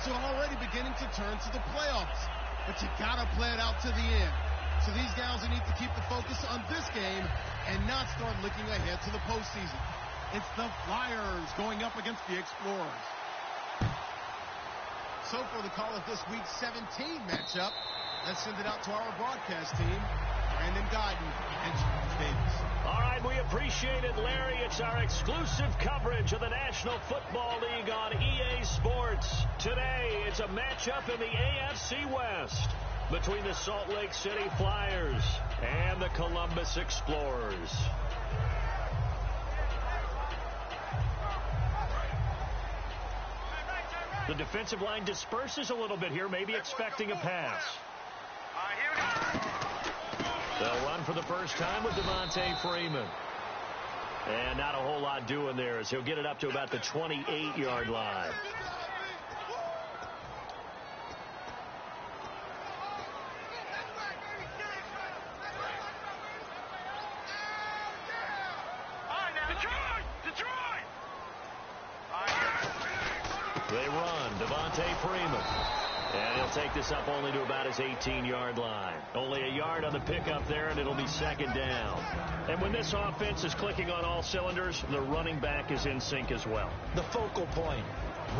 odds are already beginning to turn to the playoffs. But you got to play it out to the end. So these guys need to keep the focus on this game and not start looking ahead to the postseason. It's the Flyers going up against the Explorers. So for the call of this week's 17 matchup, let's send it out to our broadcast team, Brandon Godden and Charles Davis. All right, we appreciate it, Larry. It's our exclusive coverage of the National Football League on EA Sports. Today, it's a matchup in the AFC West between the Salt Lake City Flyers and the Columbus Explorers. The defensive line disperses a little bit here, maybe expecting a pass. They'll run for the first time with Devontae Freeman. And not a whole lot doing there as he'll get it up to about the 28-yard line. They run. Devontae Freeman. And he'll take this up only to about his 18-yard line. Only a yard on the pickup there, and it'll be second down. And when this offense is clicking on all cylinders, the running back is in sync as well. The focal point.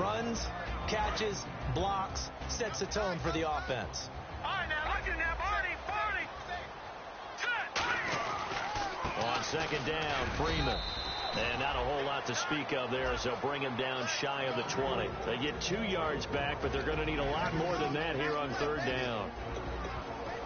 Runs, catches, blocks, sets the tone for the offense. All right, now, look at now, Barney. On second down, Freeman. And not a whole lot to speak of there as they'll bring him down shy of the 20. They get 2 yards back, but they're going to need a lot more than that here on third down.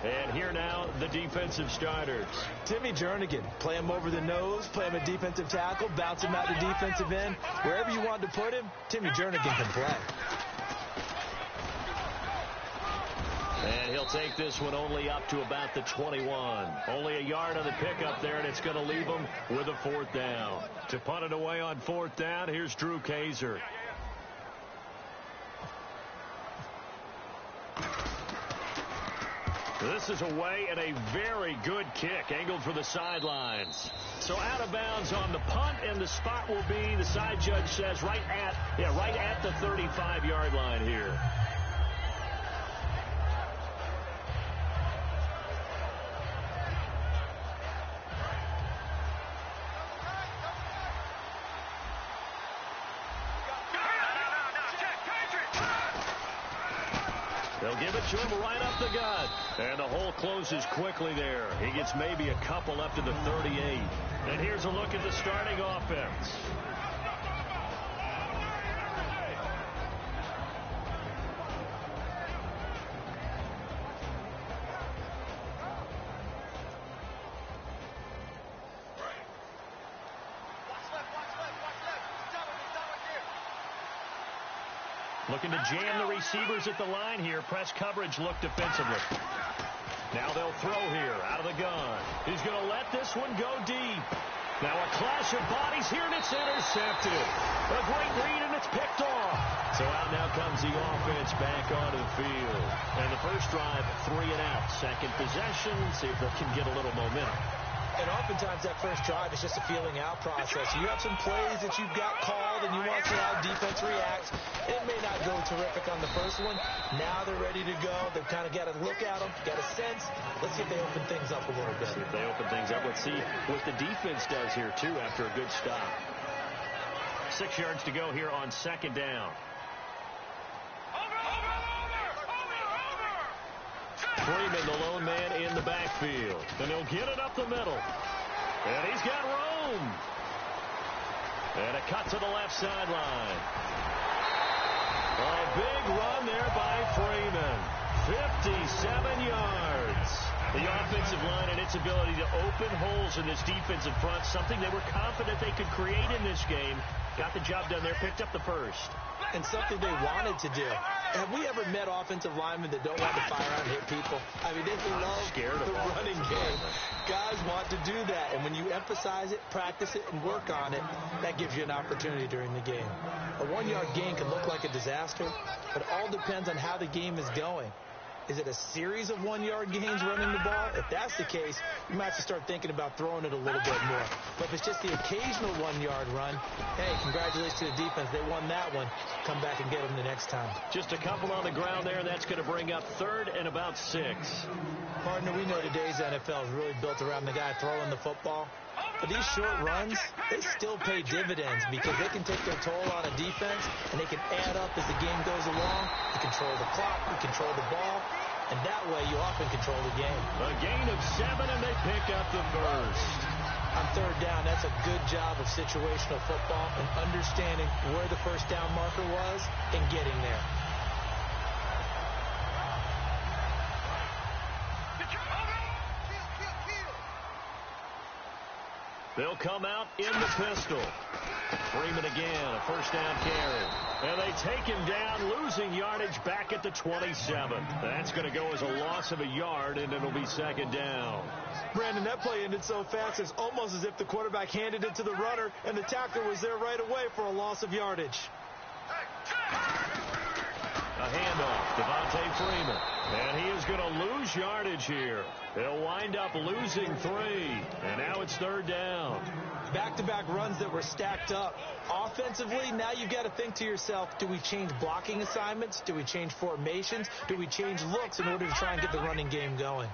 And here now, the defensive starters. Timmy Jernigan, play him over the nose, play him a defensive tackle, bounce him out to defensive end. Wherever you want to put him, Timmy Jernigan can play. And he'll take this one only up to about the 21. Only a yard on the pickup there, and it's going to leave him with a fourth down. To punt it away on fourth down, here's Drew Kaiser. This is away and a very good kick, angled for the sidelines. So out of bounds on the punt, and the spot will be, the side judge says, right at the 35-yard line here. They'll give it to him right up the gut. And the hole closes quickly there. He gets maybe a couple up to the 38. And here's a look at the starting offense. Looking to jam the receivers at the line here. Press coverage look defensively. Now they'll throw here out of the gun. He's going to let this one go deep. Now a clash of bodies here, and it's intercepted. A great read, and it's picked off. So out now comes the offense back onto the field. And the first drive, 3 and out. Second possession. See if they can get a little momentum. And oftentimes that first drive is just a feeling out process. You have some plays that you've got called and you want to see how defense reacts. It may not go terrific on the first one. Now they're ready to go. They've kind of got to look at them, got a sense. Let's see if they open things up a little bit. See if they open things up. Let's see what the defense does here, too, after a good stop. 6 yards to go here on second down. Freeman, the lone man in the backfield. And he'll get it up the middle. And he's got room. And a cut to the left sideline. A big run there by Freeman. 57 yards. The offensive line and its ability to open holes in this defensive front, something they were confident they could create in this game. Got the job done there, picked up the first. And something they wanted to do. Have we ever met offensive linemen that don't want to fire out and hit people? I mean, they love the running game. Guys want to do that. And when you emphasize it, practice it, and work on it, that gives you an opportunity during the game. A 1-yard gain can look like a disaster, but it all depends on how the game is going. Is it a series of 1-yard gains running the ball? If that's the case, you might have to start thinking about throwing it a little bit more. But if it's just the occasional 1-yard run, hey, congratulations to the defense. They won that one. Come back and get them the next time. Just a couple on the ground there, and that's going to bring up 3rd and about 6. Partner, we know today's NFL is really built around the guy throwing the football. But these short runs, they still pay dividends because they can take their toll on a defense, and they can add up as the game goes along. You control the clock, you control the ball, and that way you often control the game. A gain of 7, and they pick up the first. On 3rd down, that's a good job of situational football and understanding where the first down marker was and getting there. They'll come out in the pistol. Freeman again, a first down carry. And they take him down, losing yardage back at the 27. That's going to go as a loss of a yard, and it'll be 2nd down. Brandon, that play ended so fast, it's almost as if the quarterback handed it to the runner, and the tackler was there right away for a loss of yardage. A handoff, Devontae Freeman. And he is going to lose yardage here. He'll wind up losing 3. And now it's 3rd down. Back-to-back runs that were stacked up. Offensively, now you've got to think to yourself, do we change blocking assignments? Do we change formations? Do we change looks in order to try and get the running game going?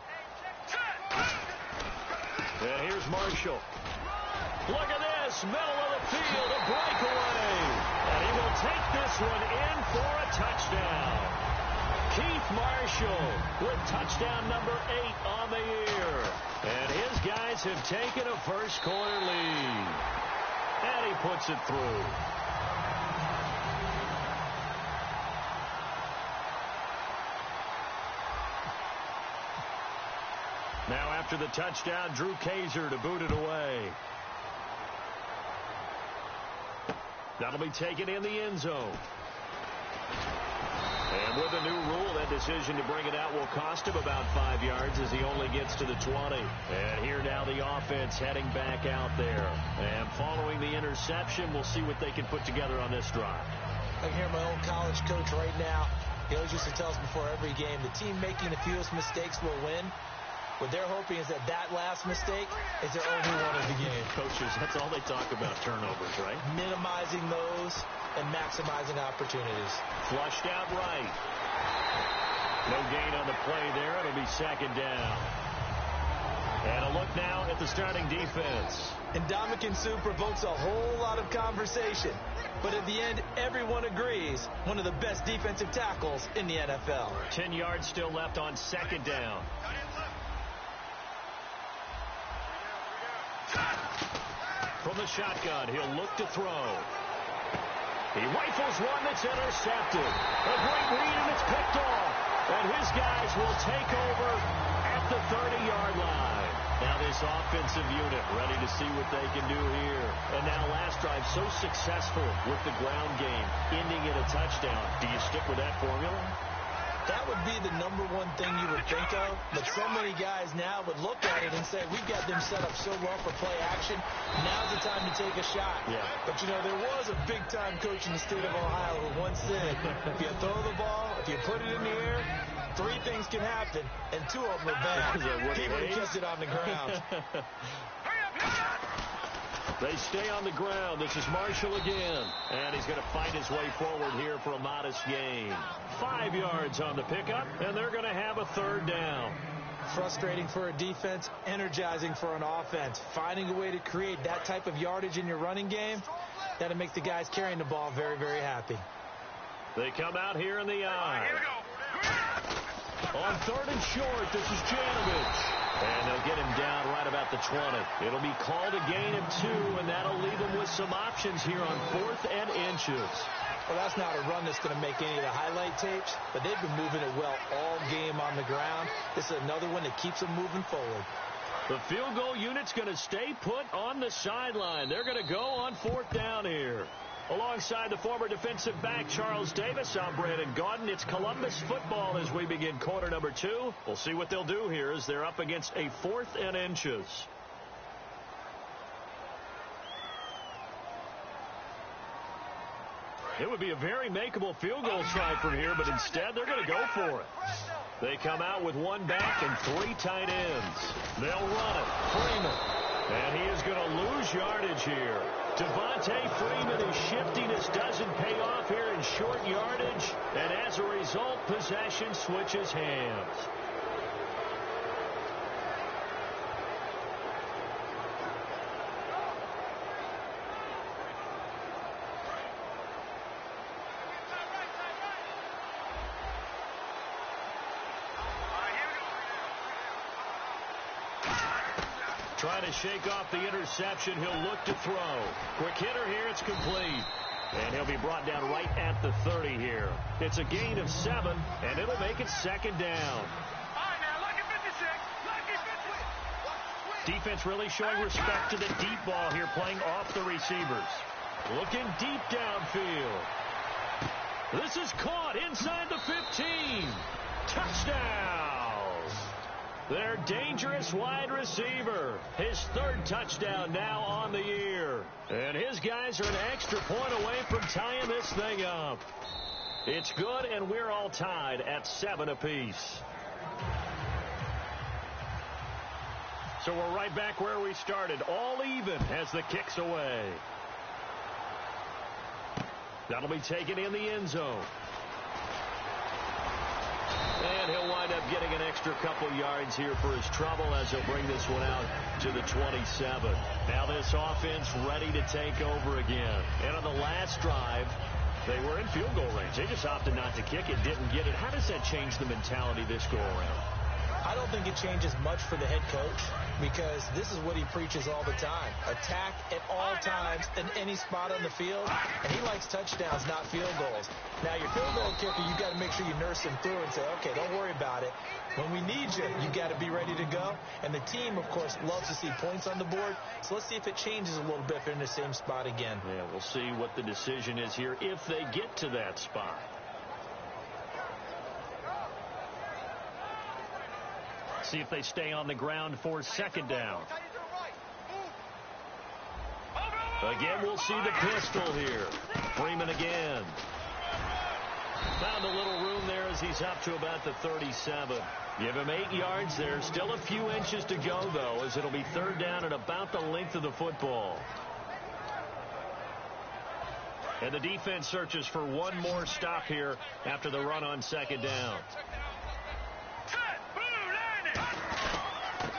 And here's Marshall. Look at this, middle of the field, a breakaway. And he will take this one in for a touchdown. Keith Marshall with touchdown number 8 on the year. And his guys have taken a first-quarter lead. And he puts it through. Now after the touchdown, Drew Kaiser to boot it away. That'll be taken in the end zone. And with a new rule, that decision to bring it out will cost him about 5 yards as he only gets to the 20. And here now the offense heading back out there. And following the interception, we'll see what they can put together on this drive. I can hear my old college coach right now. He always used to tell us before every game, the team making the fewest mistakes will win. What they're hoping is that last mistake is their only one of the game. Coaches, that's all they talk about, turnovers, right? Minimizing those and maximizing opportunities. Flushed out right. No gain on the play there. It'll be 2nd down. And a look now at the starting defense. Ndamukong Suh provokes a whole lot of conversation. But at the end, everyone agrees one of the best defensive tackles in the NFL. 10 yards still left on 2nd down. From the shotgun, he'll look to throw. He rifles one that's intercepted. A great read, and it's picked off. And his guys will take over at the 30-yard line. Now this offensive unit ready to see what they can do here. And now last drive so successful with the ground game, ending in a touchdown. Do you stick with that formula? That would be the number one thing you would think of, but so many guys now would look at it and say, we've got them set up so well for play action, now's the time to take a shot. Yeah. But, you know, there was a big-time coach in the state of Ohio who once said, if you throw the ball, if you put it in the air, 3 things can happen, and 2 of them are bad. He would have kept it on the ground. They stay on the ground. This is Marshall again. And he's going to fight his way forward here for a modest gain. 5 yards on the pickup, and they're going to have a 3rd down. Frustrating for a defense, energizing for an offense. Finding a way to create that type of yardage in your running game, that'll make the guys carrying the ball very, very happy. They come out here in the eye. On 3rd and short, this is Janovich. And they'll get him down right about the 20. It'll be called a gain of 2, and that'll leave them with some options here on 4th and inches. Well, that's not a run that's going to make any of the highlight tapes, but they've been moving it well all game on the ground. This is another one that keeps them moving forward. The field goal unit's going to stay put on the sideline. They're going to go on 4th down here. Alongside the former defensive back, Charles Davis, I'm Brandon Gaudin. It's Columbus football as we begin quarter number 2. We'll see what they'll do here as they're up against a 4th and inches. It would be a very makeable field goal try from here, but instead they're going to go for it. They come out with one back and three tight ends. They'll run it. Freeman. And he is going to lose yardage here. Devontae Freeman, his shiftiness doesn't pay off here in short yardage. And as a result, possession switches hands. Trying to shake off the interception. He'll look to throw. Quick hitter here. It's complete. And he'll be brought down right at the 30 here. It's a gain of 7, and it'll make it second down. All right, now, lucky 56. Lucky 50. Defense really showing respect to the deep ball here, playing off the receivers. Looking deep downfield. This is caught inside the 15. Touchdown. Their dangerous wide receiver. His third touchdown now on the year. And his guys are an extra point away from tying this thing up. It's good, and we're all tied at 7 apiece. So we're right back where we started, all even as the kick's away. That'll be taken in the end zone. And he'll wind up getting an extra couple yards here for his trouble as he'll bring this one out to the 27. Now this offense ready to take over again. And on the last drive, they were in field goal range. They just opted not to kick it, didn't get it. How does that change the mentality this go around? I don't think it changes much for the head coach because this is what he preaches all the time. Attack at all times in any spot on the field, and he likes touchdowns, not field goals. Now, your field goal kicker, you've got to make sure you nurse him through and say, okay, don't worry about it. When we need you, you got to be ready to go. And the team, of course, loves to see points on the board. So let's see if it changes a little bit if they're in the same spot again. Yeah, we'll see what the decision is here if they get to that spot. See if they stay on the ground for second down. Again, we'll see the pistol here. Freeman again. Found a little room there as he's up to about the 37. Give him 8 yards there. Still a few inches to go, though, as it'll be third down at about the length of the football. And the defense searches for one more stop here after the run on second down.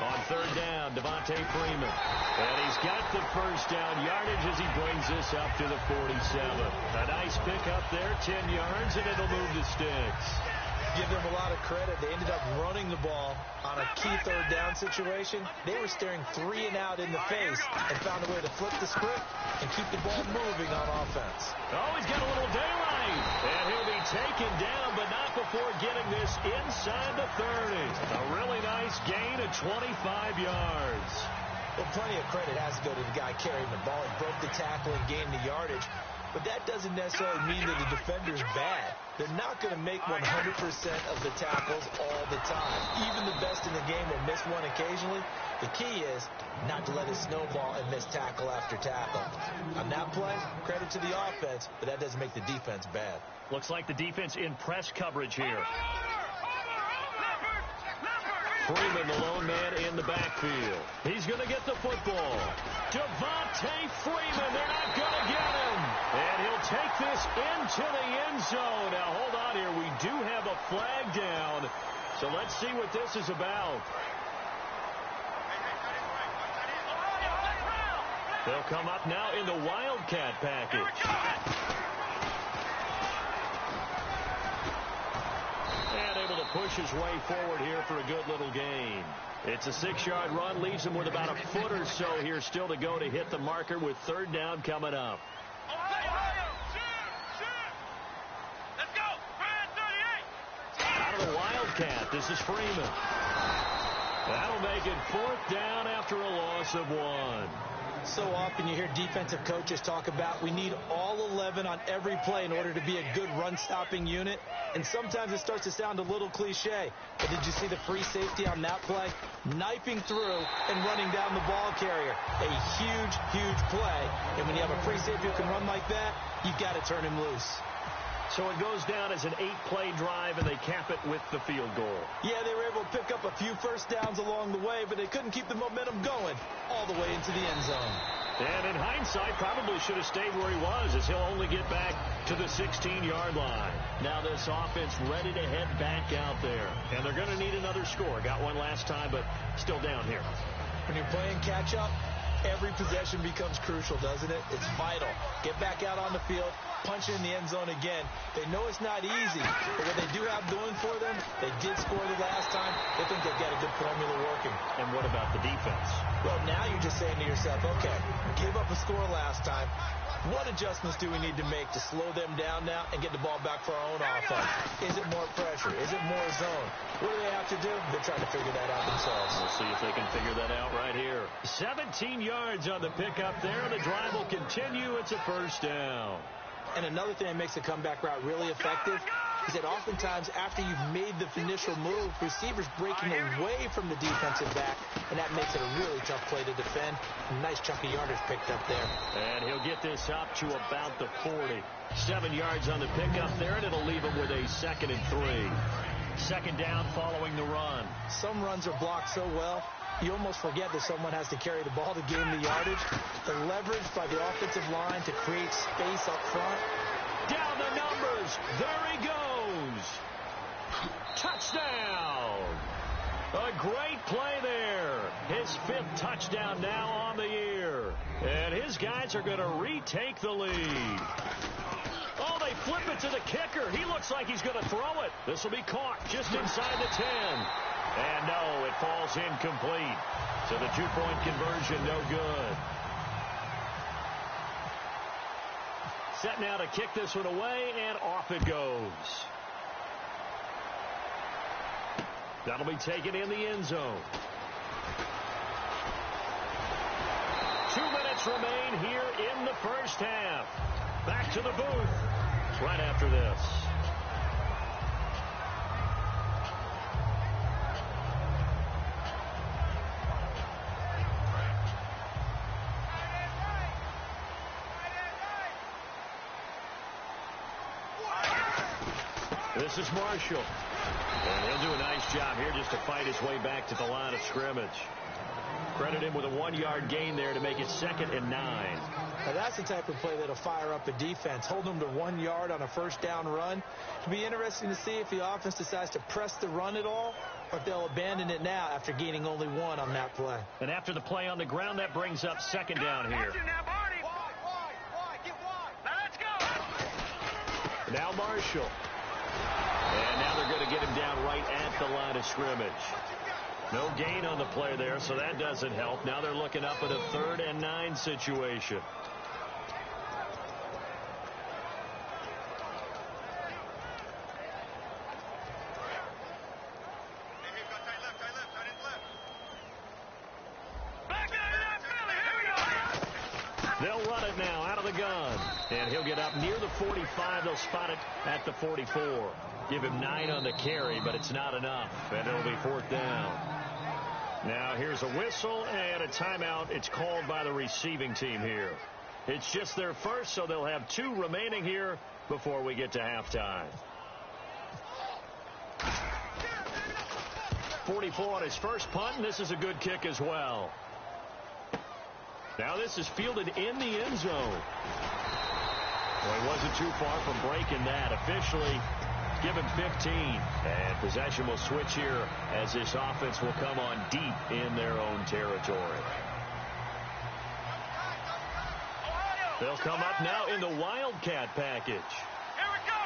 On third down, Devontae Freeman. And he's got the first down yardage as he brings this up to the 47. A nice pickup there, 10 yards, and it'll move the sticks. Give them a lot of credit. They ended up running the ball on a key third down situation. They were staring 3 and out in the face and found a way to flip the script and keep the ball moving on offense. Oh, he's got a little daylight. And he'll be taken down, but not before getting this inside the 30. A really nice gain of 25 yards. Well, plenty of credit has to go to the guy carrying the ball. He broke the tackle and gained the yardage. But that doesn't necessarily mean that the defender's bad. They're not going to make 100% of the tackles all the time. Even the best in the game will miss one occasionally. The key is not to let it snowball and miss tackle after tackle. On that play, credit to the offense, but that doesn't make the defense bad. Looks like the defense in press coverage here. Freeman, the lone man in the backfield. He's going to get the football. Devontae Freeman, they're not going to get him. And he'll take this into the end zone. Now, hold on here. We do have a flag down. So let's see what this is about. They'll come up now in the Wildcat package. And able to push his way forward here for a good little gain. It's a 6-yard run, leaves him with about a foot or so here still to go to hit the marker with third down coming up. Out of the Wildcat, this is Freeman. That'll make it fourth down after a loss of 1. So often you hear defensive coaches talk about we need all 11 on every play in order to be a good run-stopping unit. And sometimes it starts to sound a little cliche. But did you see the free safety on that play? Knifing through and running down the ball carrier. A huge, huge play. And when you have a free safety who can run like that, you've got to turn him loose. So it goes down as an 8-play drive, and they cap it with the field goal. Yeah, they were able to pick up a few first downs along the way, but they couldn't keep the momentum going all the way into the end zone. And in hindsight, probably should have stayed where he was, as he'll only get back to the 16-yard line. Now this offense ready to head back out there. And they're going to need another score. Got one last time, but still down here. When you're playing catch-up, every possession becomes crucial, doesn't it? It's vital. Get back out on the field, punch it in the end zone again. They know it's not easy, but what they do have going for them, they did score the last time. They think they've got a good formula working. And what about the defense? Well, now you're just saying to yourself, okay, give up a score last time. What adjustments do we need to make to slow them down now and get the ball back for our own offense? Is it more pressure? Is it more zone? What do they have to do? They're trying to figure that out themselves. We'll see if they can figure that out right here. 17 yards on the pickup there. The drive will continue. It's a first down. And another thing that makes the comeback route really effective is that oftentimes after you've made the initial move, receivers breaking away from the defensive back, and that makes it a really tough play to defend. A nice chunk of yardage picked up there. And he'll get this up to about the 40. 7 yards on the pickup there, and it'll leave him with a 2nd and 3. Second down following the run. Some runs are blocked so well, you almost forget that someone has to carry the ball to gain the yardage. The leverage by the offensive line to create space up front. Down the numbers. There he goes. Touchdown. A great play there. His 5th touchdown now on the year. And his guys are going to retake the lead. Oh, they flip it to the kicker. He looks like he's going to throw it. This will be caught just inside the 10. And no, it falls incomplete. So the 2-point conversion, no good. Set now to kick this one away, and off it goes. That'll be taken in the end zone. 2 minutes remain here in the first half. Back to the booth right after this. This is Marshall. And he'll do a nice job here just to fight his way back to the line of scrimmage. Credit him with a 1-yard gain there to make it 2nd and 9. Now that's the type of play that'll fire up a defense. Hold them to 1 yard on a first down run. It'll be interesting to see if the offense decides to press the run at all, or if they'll abandon it now after gaining only 1 on that play. And after the play on the ground, that brings up 2nd down here. Now Marshall. And now they're going to get him down right at the line of scrimmage. No gain on the play there, so that doesn't help. Now they're looking up at a 3rd and 9 situation. They'll run it now out of the gun. And he'll get up near the 45. They'll spot it at the 44. Give him 9 on the carry, but it's not enough. And it'll be 4th down. Now here's a whistle and a timeout. It's called by the receiving team here. It's just their first, so they'll have 2 remaining here before we get to halftime. 44 on his first punt, and this is a good kick as well. Now this is fielded in the end zone. Well, he wasn't too far from breaking that. Officially given 15. And possession will switch here as this offense will come on deep in their own territory. They'll come up now in the Wildcat package. Here we go.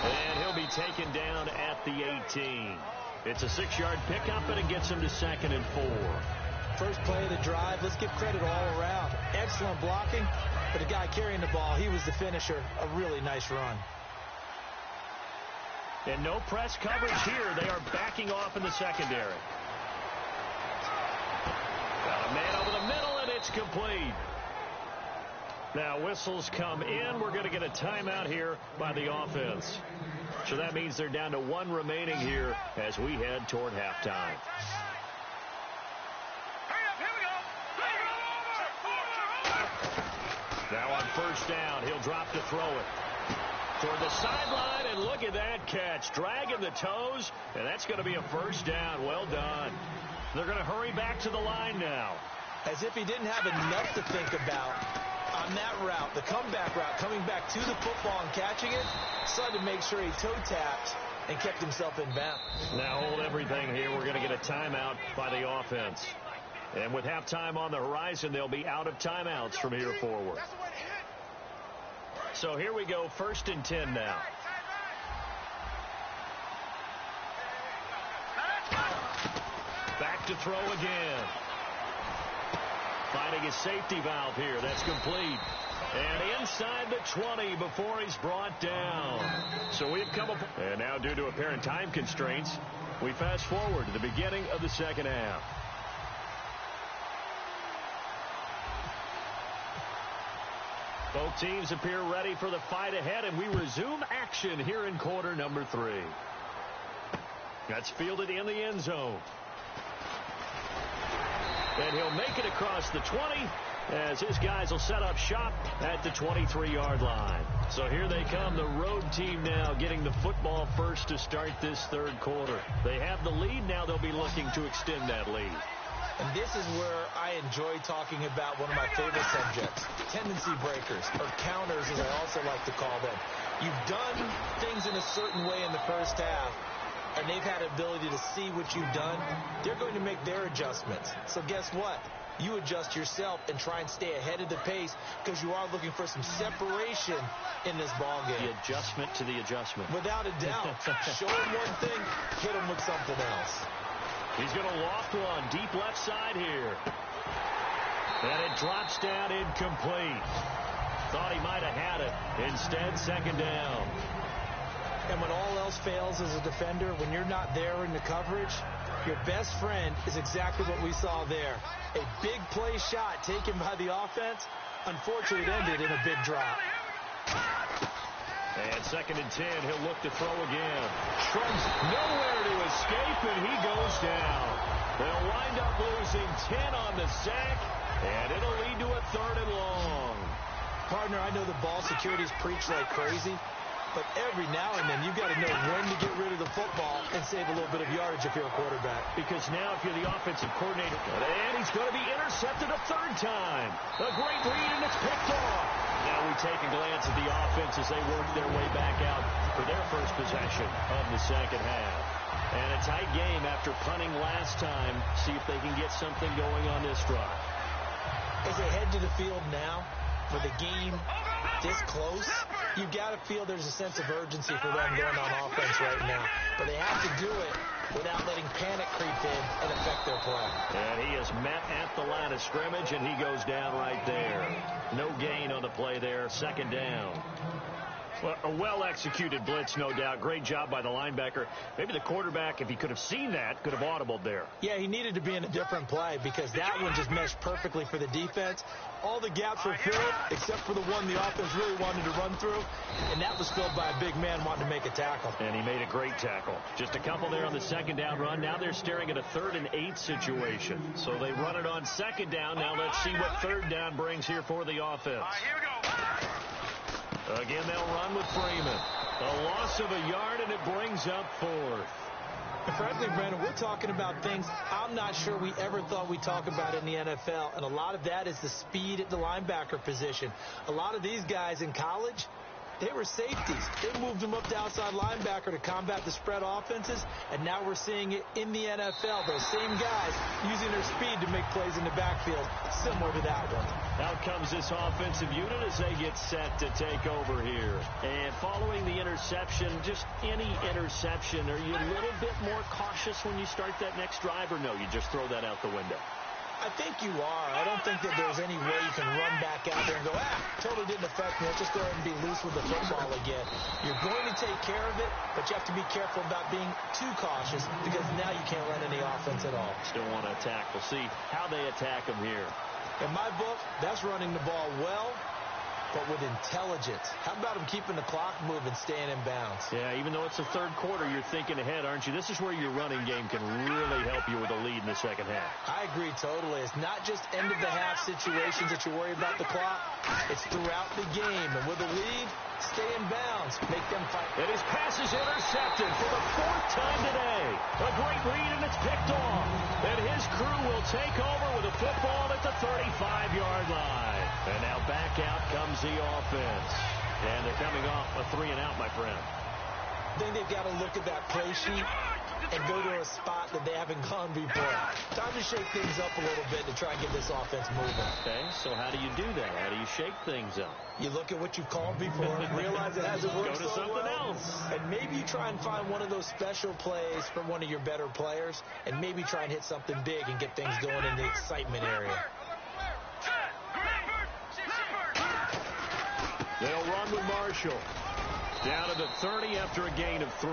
And he'll be taken down at the 18. It's a 6-yard pickup, and it gets him to 2nd and 4. First play of the drive. Let's give credit all around. Excellent blocking, but the guy carrying the ball, he was the finisher. A really nice run. And no press coverage here. They are backing off in the secondary. it's complete. Now whistles come in. We're going to get a timeout here by the offense. So that means they're down to 1 remaining here as we head toward halftime. Now on first down, he'll drop to throw it. Toward the sideline, and look at that catch. Dragging the toes, and that's going to be a first down. Well done. They're going to hurry back to the line now. As if he didn't have enough to think about on that route, the comeback route, coming back to the football and catching it, decided to make sure he toe tapped and kept himself in bounds. Now hold everything here. We're going to get a timeout by the offense. And with halftime on the horizon, they'll be out of timeouts from here forward. So here we go, 1st and 10 now. Back to throw again. Finding his safety valve here. That's complete. And inside the 20 before he's brought down. So we've come up. And now due to apparent time constraints, we fast forward to the beginning of the second half. Both teams appear ready for the fight ahead, and we resume action here in quarter number 3. That's fielded in the end zone. And he'll make it across the 20 as his guys will set up shop at the 23-yard line. So here they come, the road team now getting the football first to start this third quarter. They have the lead. Now they'll be looking to extend that lead. And this is where I enjoy talking about one of my favorite subjects, tendency breakers, or counters as I also like to call them. You've done things in a certain way in the first half, and they've had the ability to see what you've done. They're going to make their adjustments. So guess what? You adjust yourself and try and stay ahead of the pace because you are looking for some separation in this ball game. The adjustment to the adjustment. Without a doubt. Show them one thing, hit them with something else. He's going to loft one deep left side here. And it drops down incomplete. Thought he might have had it. Instead, second down. And when all else fails as a defender, when you're not there in the coverage, your best friend is exactly what we saw there. A big play shot taken by the offense. Unfortunately, it ended in a big drop. And 2nd and 10, he'll look to throw again. Shrugs nowhere to escape, and he goes down. They'll wind up losing 10 on the sack, and it'll lead to a 3rd and long. Partner, I know the ball security's preached like crazy, but every now and then you've got to know when to get rid of the football and save a little bit of yardage if you're a quarterback. Because now if you're the offensive coordinator, and he's going to be intercepted a 3rd time. A great read, and it's picked off. Now we take a glance at the offense as they work their way back out for their first possession of the second half. And a tight game after punting last time. See if they can get something going on this drive. As they head to the field now for the game this close, you've got to feel there's a sense of urgency for them going on offense right now. But they have to do it without letting panic creep in and affect their play. And he is met at the line of scrimmage, and he goes down right there. No gain on the play there. 2nd down. Well, a well-executed blitz, no doubt. Great job by the linebacker. Maybe the quarterback, if he could have seen that, could have audibled there. Yeah, he needed to be in a different play because that one just meshed perfectly for the defense. All the gaps were filled except for the one the offense really wanted to run through, and that was filled by a big man wanting to make a tackle. And he made a great tackle. Just a couple there on the 2nd down run. Now they're staring at a 3rd and 8 situation. So they run it on 2nd down. Now let's see what 3rd down brings here for the offense. Here we go. Again, they'll run with Freeman. A loss of a yard, and it brings up 4th. Frankly, Brandon, we're talking about things I'm not sure we ever thought we'd talk about in the NFL, and a lot of that is the speed at the linebacker position. A lot of these guys in college, they were safeties. They moved them up to outside linebacker to combat the spread offenses, and now we're seeing it in the NFL. Those same guys using their speed to make plays in the backfield, similar to that one. Out comes this offensive unit as they get set to take over here. And following the interception, just any interception, are you a little bit more cautious when you start that next drive, or no, you just throw that out the window? I think you are. I don't think that there's any way you can run back out there and go, totally didn't affect me. Let's just go ahead and be loose with the football again. You're going to take care of it, but you have to be careful about being too cautious because now you can't run any offense at all. Still want to attack. We'll see how they attack them here. In my book, that's running the ball well, but with intelligence. How about him keeping the clock moving, staying in bounds? Yeah, even though it's the third quarter, you're thinking ahead, aren't you? This is where your running game can really help you with a lead in the second half. I agree totally. It's not just end-of-the-half situations that you worry about the clock. It's throughout the game. And with a lead, stay in bounds. Make them fight. And his pass is intercepted for the fourth time today. A great read, and it's picked off. And his crew will take over with a football at the 35-yard line. And now back out comes the offense. And they're coming off a 3-and-out, my friend. I think they've got to look at that play sheet and go to a spot that they haven't gone before. Time to shake things up a little bit to try and get this offense moving. Okay, so how do you do that? How do you shake things up? You look at what you've called before, realize it hasn't worked Go to something else. And maybe you try and find one of those special plays from one of your better players, and maybe try and hit something big and get things going in the excitement area. They'll run with Marshall. Down to the 30 after a gain of 3.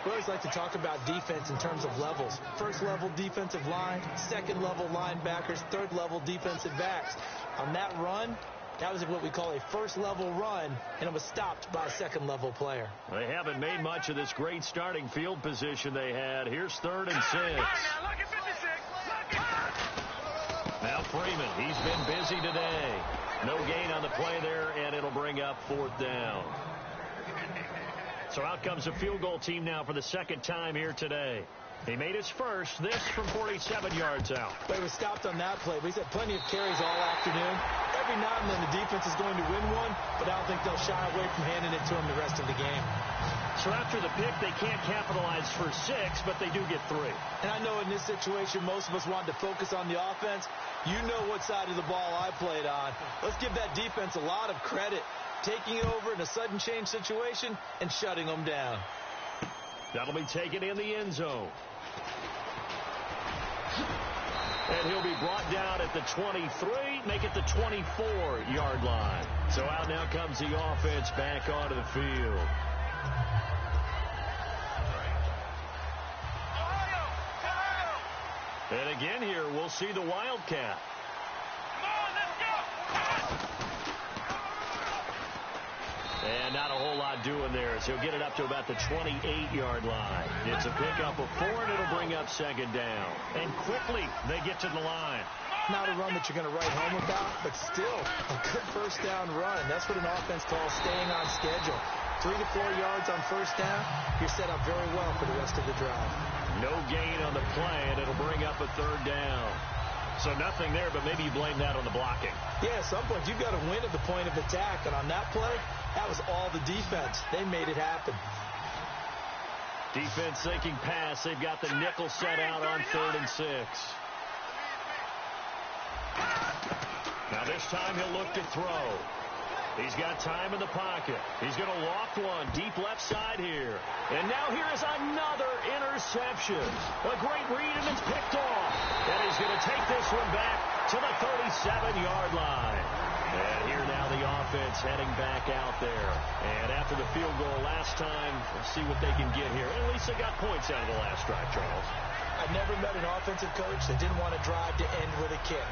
We always like to talk about defense in terms of levels. First level defensive line, second level linebackers, third level defensive backs. On that run, that was what we call a first level run, and it was stopped by a second level player. They haven't made much of this great starting field position they had. Here's 3rd and 6. Now Freeman, he's been busy today. No gain on the play there, and it'll bring up 4th down. So out comes the field goal team now for the second time here today. He made his first, this from 47 yards out. They were stopped on that play, but he's had plenty of carries all afternoon. Every now and then the defense is going to win one, but I don't think they'll shy away from handing it to him the rest of the game. So after the pick, they can't capitalize for 6, but they do get 3. And I know in this situation, most of us wanted to focus on the offense. You know what side of the ball I played on. Let's give that defense a lot of credit, taking over in a sudden change situation and shutting them down. That'll be taken in the end zone. And he'll be brought down at the 23, make it the 24-yard line. So out now comes the offense back onto the field. And again here, we'll see the Wildcat. And not a whole lot doing there, so he'll get it up to about the 28-yard line. It's a pickup of 4, and it'll bring up 2nd down. And quickly, they get to the line. Not a run that you're going to write home about, but still a good first down run. That's what an offense calls staying on schedule. 3 to 4 yards on first down, you're set up very well for the rest of the drive. No gain on the play, and it'll bring up a 3rd down. So nothing there, but maybe you blame that on the blocking. Yeah, at some point you've got to win at the point of attack, and on that play, that was all the defense. They made it happen. Defense thinking pass. They've got the nickel set out on 3rd and 6. Now this time he'll look to throw. He's got time in the pocket. He's going to loft one deep left side here. And now here is another interception. A great read, and it's picked off. And he's going to take this one back to the 37-yard line. And here now the offense heading back out there. And after the field goal last time, we'll see what they can get here. At least they got points out of the last drive, Charles. I never met an offensive coach that didn't want to drive to end with a kick.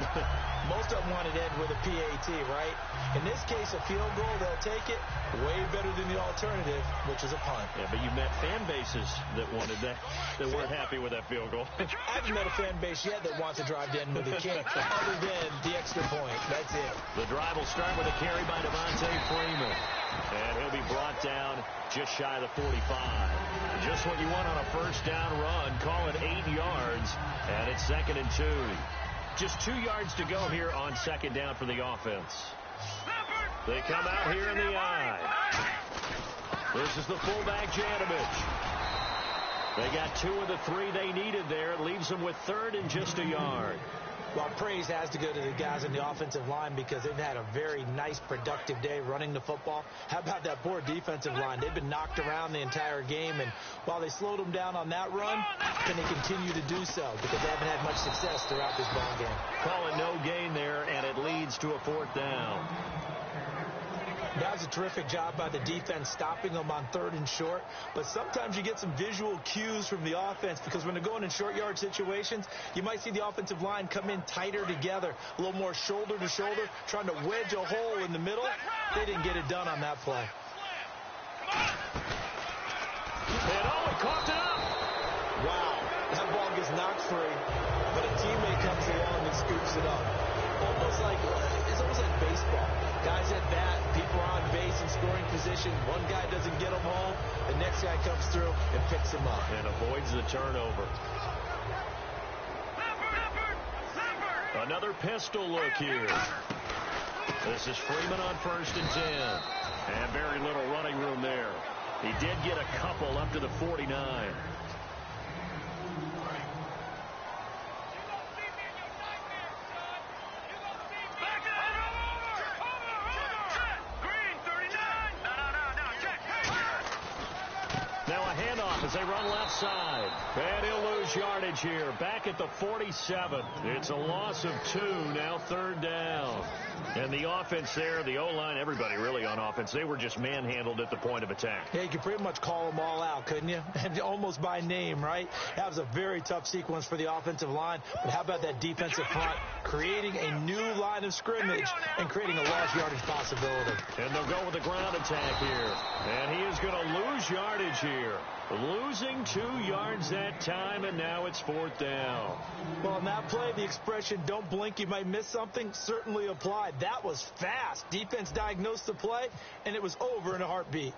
Most of them wanted to end with a PAT, right? In this case, a field goal, they'll take it. Way better than the alternative, which is a punt. Yeah, but you met fan bases that wanted that, that weren't happy with that field goal. I haven't met a fan base yet that wants to drive to end with a kick, other than the extra point. That's it. The drive will start with a carry by Devontae Freeman. And he'll be brought down just shy of the 45. Just what you want on a first down run. Call it 8 yards. And it's 2nd and 2. Just 2 yards to go here on 2nd down for the offense. They come out here in the eye. This is the fullback, Janovich. They got 2 of the 3 they needed there. It leaves them with 3rd and just a yard. Well, praise has to go to the guys in the offensive line because they've had a very nice, productive day running the football. How about that poor defensive line? They've been knocked around the entire game, and while they slowed them down on that run, can they continue to do so because they haven't had much success throughout this ball game. Calling no gain there, and it leads to a 4th down. Now That was a terrific job by the defense stopping them on 3rd and short. But sometimes you get some visual cues from the offense because when they're going in short yard situations, you might see the offensive line come in tighter together, a little more shoulder to shoulder, trying to wedge a hole in the middle. They didn't get it done on that play. And he coughed it up. Wow, that ball gets knocked free, but a teammate comes along and scoops it up. It's almost like baseball. Guys at bat, people are on base in scoring position. One guy doesn't get him home, the next guy comes through and picks him up. And avoids the turnover. Another pistol look here. This is Freeman on 1st and 10. And very little running room there. He did get a couple up to the 49. As they run left side. And he'll lose yardage here. Back at the 47. It's a loss of 2. Now 3rd down. And the offense there, the O-line, everybody really on offense, they were just manhandled at the point of attack. Yeah, you could pretty much call them all out, couldn't you? And almost by name, right? That was a very tough sequence for the offensive line. But how about that defensive front creating a new line of scrimmage and creating a lost yardage possibility? And they'll go with the ground attack here. And he is going to lose yardage here. Losing 2 yards that time, and now it's 4th down. Well, on that play, the expression, don't blink, you might miss something, certainly applied. That was fast. Defense diagnosed the play, and it was over in a heartbeat.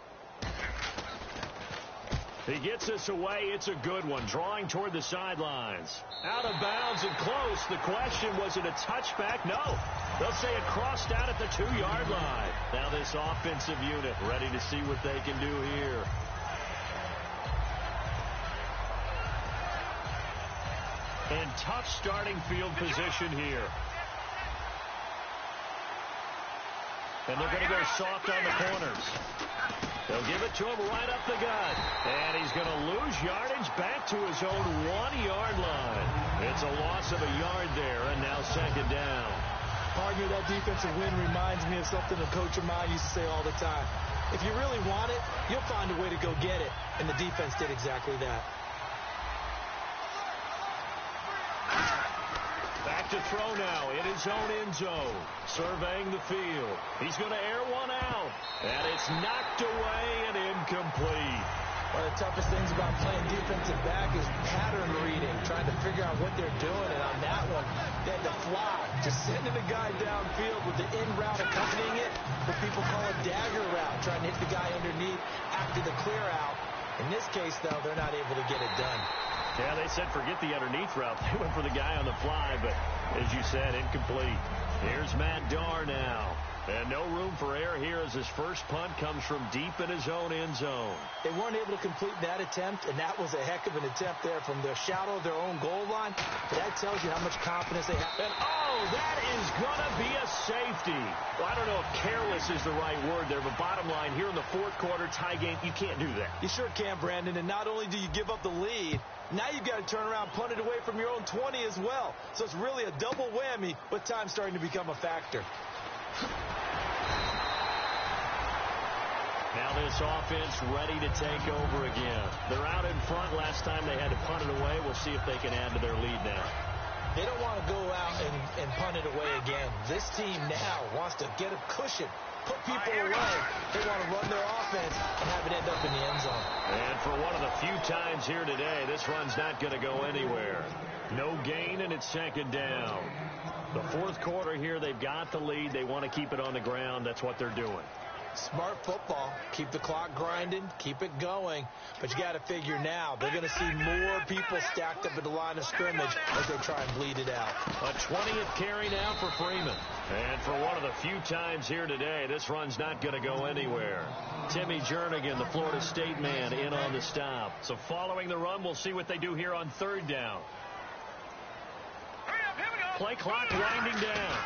He gets this away. It's a good one. Drawing toward the sidelines. Out of bounds and close. The question, was it a touchback? No. They'll say it crossed out at the 2-yard line. Now this offensive unit ready to see what they can do here. And tough starting field position here. And they're going to go soft on the corners. They'll give it to him right up the gut. And he's going to lose yardage back to his own 1-yard line. It's a loss of a yard there, and now 2nd down. Partner, that defensive win reminds me of something a coach of mine used to say all the time. If you really want it, you'll find a way to go get it. And the defense did exactly that. Back to throw now in his own end zone. Surveying the field. He's going to air one out. And it's knocked away and incomplete. One of the toughest things about playing defensive back is pattern reading, trying to figure out what they're doing. And on that one, they had to fly, just sending the guy downfield with the in route accompanying it, what people call a dagger route, trying to hit the guy underneath after the clear out. In this case, though, they're not able to get it done. Yeah, they said forget the underneath route. They went for the guy on the fly, but as you said, incomplete. Here's Matt Darr now. And no room for error here as his first punt comes from deep in his own end zone. They weren't able to complete that attempt, and that was a heck of an attempt there from the shadow of their own goal line. But that tells you how much confidence they have. And, that is going to be a safety. Well, I don't know if careless is the right word there, but bottom line, here in the 4th quarter, tie game, you can't do that. You sure can, Brandon, and not only do you give up the lead, now you've got to turn around, punt it away from your own 20 as well. So it's really a double whammy, with time starting to become a factor. Now this offense ready to take over again. They're out in front. Last time they had to punt it away. We'll see if they can add to their lead now. They don't want to go out and punt it away again. This team now wants to get a cushion, put people away. They want to run their offense and have it end up in the end zone. And for one of the few times here today, this run's not going to go anywhere. No gain, and it's 2nd down. The 4th quarter here, they've got the lead. They want to keep it on the ground. That's what they're doing. Smart football. Keep the clock grinding. Keep it going. But you got to figure now, they're going to see more people stacked up at the line of scrimmage as they try and bleed it out. A 20th carry now for Freeman. And for one of the few times here today, this run's not going to go anywhere. Timmy Jernigan, the Florida State man, in on the stop. So following the run, we'll see what they do here on 3rd down. Play clock winding down.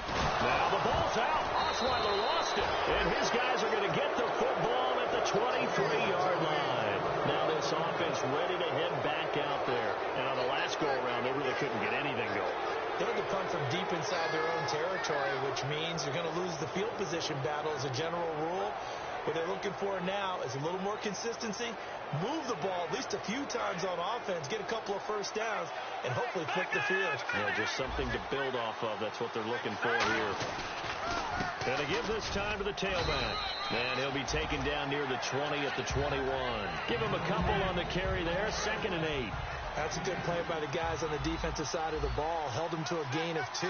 Now the ball's out. Osweiler lost it. And his guys are going to get the football at the 23-yard line. Now this offense ready to head back out there. And on the last go-around, they really couldn't get anything going. They had to punt from deep deep inside their own territory, which means you're going to lose the field position battle as a general rule. What they're looking for now is a little more consistency, move the ball at least a few times on offense, get a couple of first downs, and hopefully flip the field. Yeah, just something to build off of. That's what they're looking for here. And they give this time to the tailback. And he'll be taken down near the 20 at the 21. Give him a couple on the carry there, 2nd and 8. That's a good play by the guys on the defensive side of the ball. Held them to a gain of 2.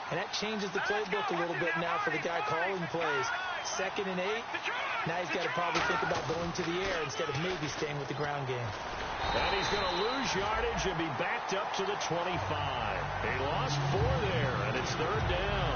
And that changes the playbook a little bit now for the guy calling plays. 2nd and 8. Now he's got to probably think about going to the air instead of maybe staying with the ground game. And he's going to lose yardage and be backed up to the 25. He lost 4 there, and it's 3rd down.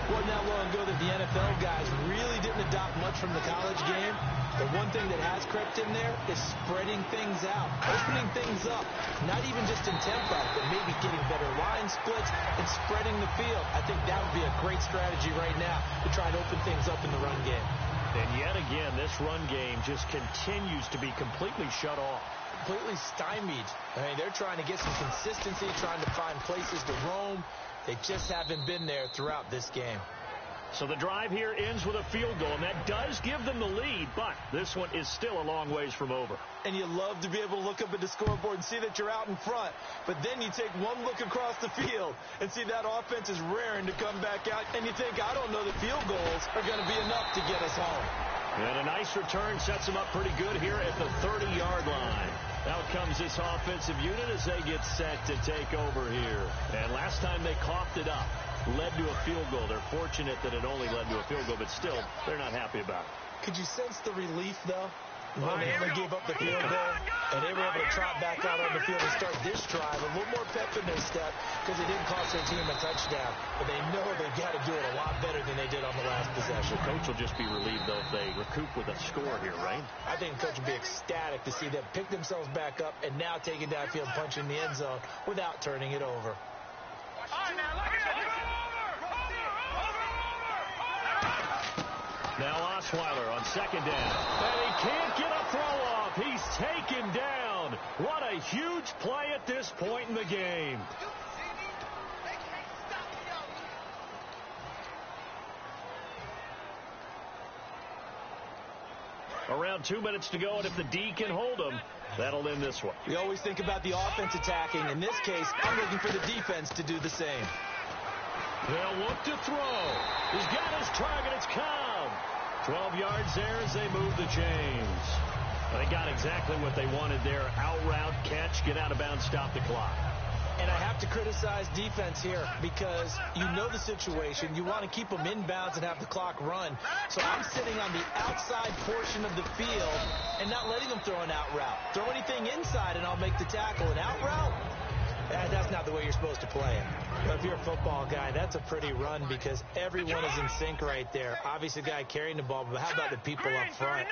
Wasn't that long ago that the NFL guys really didn't adopt much from the college game. The one thing that has crept in there is spreading things out, opening things up, not even just in tempo, but maybe getting better line splits and spreading the field. I think that would be a great strategy right now to try and open things up in the run game. And yet again, this run game just continues to be completely shut off. Completely stymied. I mean, they're trying to get some consistency, trying to find places to roam. They just haven't been there throughout this game. So the drive here ends with a field goal, and that does give them the lead, but this one is still a long ways from over. And you love to be able to look up at the scoreboard and see that you're out in front, but then you take one look across the field and see that offense is raring to come back out, and you think, I don't know that field goals are going to be enough to get us home. And a nice return sets them up pretty good here at the 30-yard line. Out comes this offensive unit as they get set to take over here. And last time they coughed it up, led to a field goal. They're fortunate that it only led to a field goal, but still, they're not happy about it. Could you sense the relief, though? When they only gave up the field goal, and they were able to trot back out on the field and start this drive, a little more pep in their step because it didn't cost their team a touchdown. But they know they've got to do it a lot better than they did on the last possession. The coach will just be relieved, though, if they recoup with a score here, right? I think the coach will be ecstatic to see them pick themselves back up and now take it downfield, punch in the end zone without turning it over. Now Osweiler on 2nd down. And he can't get a throw off. He's taken down. What a huge play at this point in the game. Around 2 minutes to go, and if the D can hold them, that'll end this one. We always think about the offense attacking. In this case, I'm looking for the defense to do the same. They'll look to throw. He's got his target. It's Cobb. 12 yards there as they move the chains. They got exactly what they wanted there. Out route, catch, get out of bounds, stop the clock. And I have to criticize defense here because you know the situation. You want to keep them inbounds and have the clock run. So I'm sitting on the outside portion of the field and not letting them throw an out route. Throw anything inside and I'll make the tackle. An out route? That's not the way you're supposed to play it. But if you're a football guy, that's a pretty run because everyone is in sync right there. Obviously, the guy carrying the ball, but how about the people up front?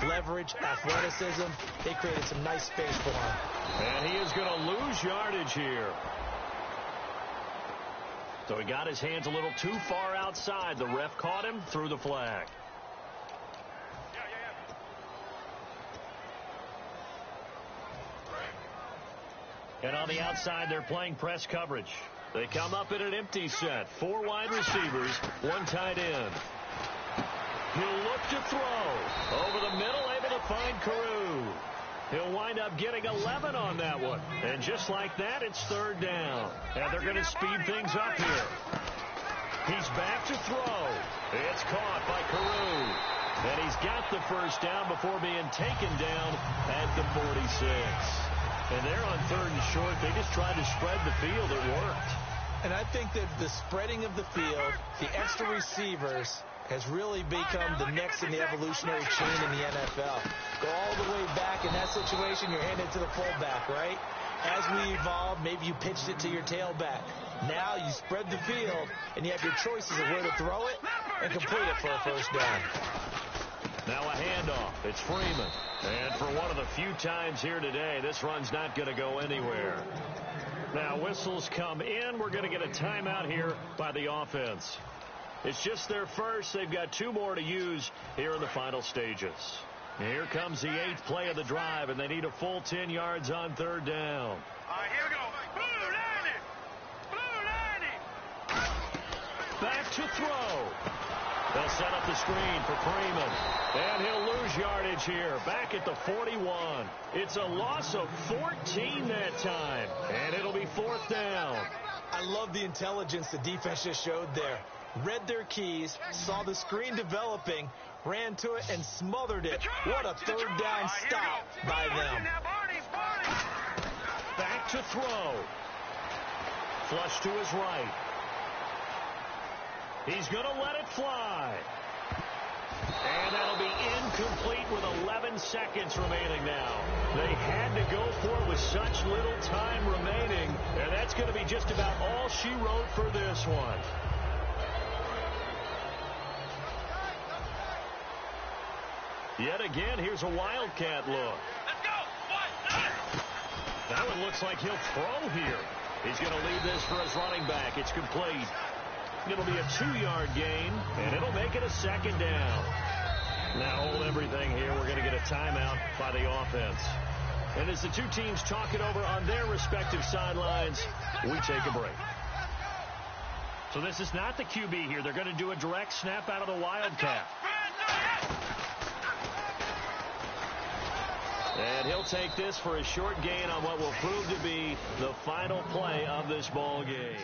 Leverage, athleticism, they created some nice space for him. And he is going to lose yardage here. So he got his hands a little too far outside. The ref caught him, threw the flag. And on the outside, they're playing press coverage. They come up in an empty set. 4 wide receivers, 1 tight end. He'll look to throw. Over the middle, able to find Carew. He'll wind up getting 11 on that one. And just like that, it's 3rd down. And they're going to speed things up here. He's back to throw. It's caught by Carew. And he's got the first down before being taken down at the 46. And they're on 3rd and short. They just tried to spread the field. It worked. And I think that the spreading of the field, the extra receivers, has really become the next in the evolutionary chain in the NFL. Go all the way back in that situation, you're handed to the fullback, right? As we evolve, maybe you pitched it to your tailback. Now you spread the field, and you have your choices of where to throw it and complete it for a first down. Now a handoff. It's Freeman. And for one of the few times here today, this run's not going to go anywhere. Now whistles come in. We're going to get a timeout here by the offense. It's just their first. They've got 2 more to use here in the final stages. Here comes the 8th play of the drive, and they need a full 10 yards on 3rd down. All right, here we go. Blue 90. Blue 90. to throw. They'll set up the screen for Freeman. And he'll lose yardage here. Back at the 41. It's a loss of 14 that time. And it'll be 4th down. I love the intelligence the defense just showed there. Read their keys, saw the screen developing, ran to it, and smothered it. What a 3rd down stop by them. Back to throw. Flush to his right. He's going to let it fly. And that'll be incomplete with 11 seconds remaining now. They had to go for it with such little time remaining. And that's going to be just about all she wrote for this one. Yet again, here's a Wildcat look. Let's go. That one looks like he'll throw here. He's going to leave this for his running back. It's complete. It'll be a 2-yard gain, and it'll make it a 2nd down. Now hold everything here. We're going to get a timeout by the offense. And as the two teams talk it over on their respective sidelines, we take a break. So this is not the QB here. They're going to do a direct snap out of the Wildcat. And he'll take this for a short gain on what will prove to be the final play of this ball game.